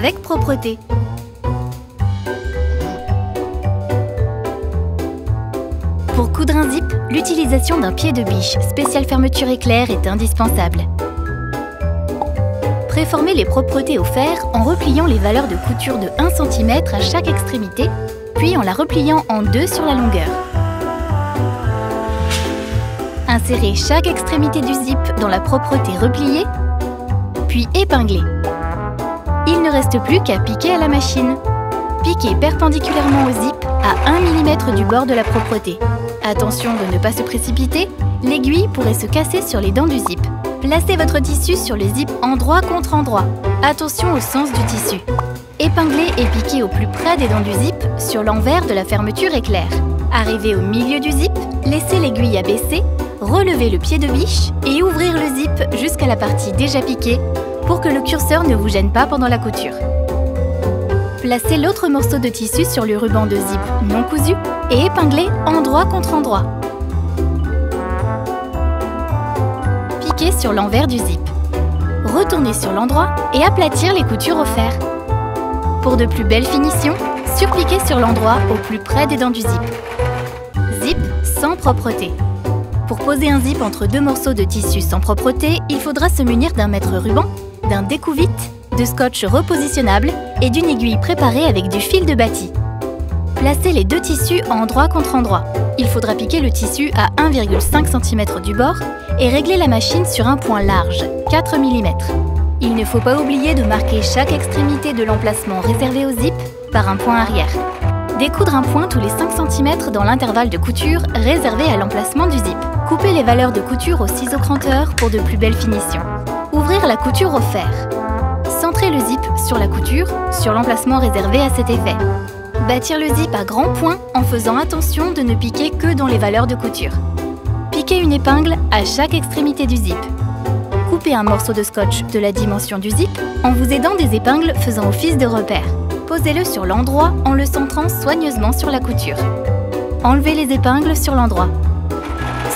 avec propreté. Pour coudre un zip, l'utilisation d'un pied de biche spécial fermeture éclair est indispensable. Préformez les propretés au fer en repliant les valeurs de couture de 1 cm à chaque extrémité, puis en la repliant en deux sur la longueur. Insérez chaque extrémité du zip dans la propreté repliée, puis épinglez. Il ne reste plus qu'à piquer à la machine. Piquez perpendiculairement au zip à 1 mm du bord de la propreté. Attention de ne pas se précipiter, l'aiguille pourrait se casser sur les dents du zip. Placez votre tissu sur le zip endroit contre endroit. Attention au sens du tissu. Épinglez et piquez au plus près des dents du zip sur l'envers de la fermeture éclair. Arrivé au milieu du zip, laissez l'aiguille abaisser, relevez le pied de biche et ouvrir le zip jusqu'à la partie déjà piquée pour que le curseur ne vous gêne pas pendant la couture. Placez l'autre morceau de tissu sur le ruban de zip non cousu et épinglez endroit contre endroit. Piquez sur l'envers du zip. Retournez sur l'endroit et aplatir les coutures au fer. Pour de plus belles finitions, surpiquez sur l'endroit au plus près des dents du zip. Zip sans propreté. Pour poser un zip entre deux morceaux de tissu sans propreté, il faudra se munir d'un mètre-ruban, d'un découvite, de scotch repositionnable et d'une aiguille préparée avec du fil de bâti. Placez les deux tissus endroit contre endroit. Il faudra piquer le tissu à 1,5 cm du bord et régler la machine sur un point large, 4 mm. Il ne faut pas oublier de marquer chaque extrémité de l'emplacement réservé au zip par un point arrière. Découdre un point tous les 5 cm dans l'intervalle de couture réservé à l'emplacement du zip. Coupez les valeurs de couture au ciseau cranteur pour de plus belles finitions. Ouvrir la couture au fer. Centrez le zip sur la couture, sur l'emplacement réservé à cet effet. Bâtir le zip à grands points en faisant attention de ne piquer que dans les valeurs de couture. Piquez une épingle à chaque extrémité du zip. Coupez un morceau de scotch de la dimension du zip en vous aidant des épingles faisant office de repère. Posez-le sur l'endroit en le centrant soigneusement sur la couture. Enlevez les épingles sur l'endroit.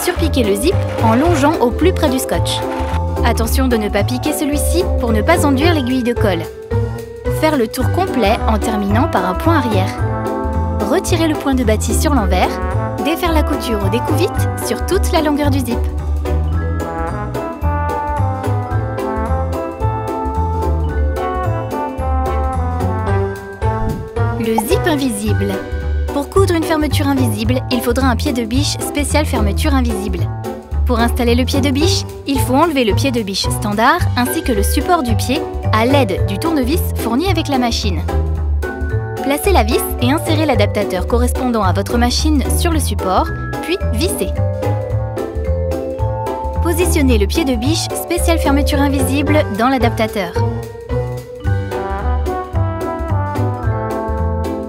Surpiquez le zip en longeant au plus près du scotch. Attention de ne pas piquer celui-ci pour ne pas enduire l'aiguille de colle. Faire le tour complet en terminant par un point arrière. Retirez le point de bâti sur l'envers. Défaire la couture au découvite sur toute la longueur du zip. Le zip invisible. Pour coudre une fermeture invisible, il faudra un pied de biche spécial fermeture invisible. Pour installer le pied de biche, il faut enlever le pied de biche standard ainsi que le support du pied à l'aide du tournevis fourni avec la machine. Placez la vis et insérez l'adaptateur correspondant à votre machine sur le support, puis vissez. Positionnez le pied de biche spécial fermeture invisible dans l'adaptateur.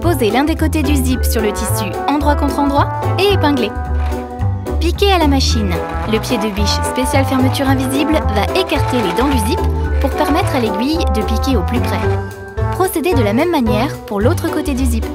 Posez l'un des côtés du zip sur le tissu endroit contre endroit et épinglez. Piquez à la machine. Le pied de biche spécial fermeture invisible va écarter les dents du zip pour permettre à l'aiguille de piquer au plus près. Procédez de la même manière pour l'autre côté du zip.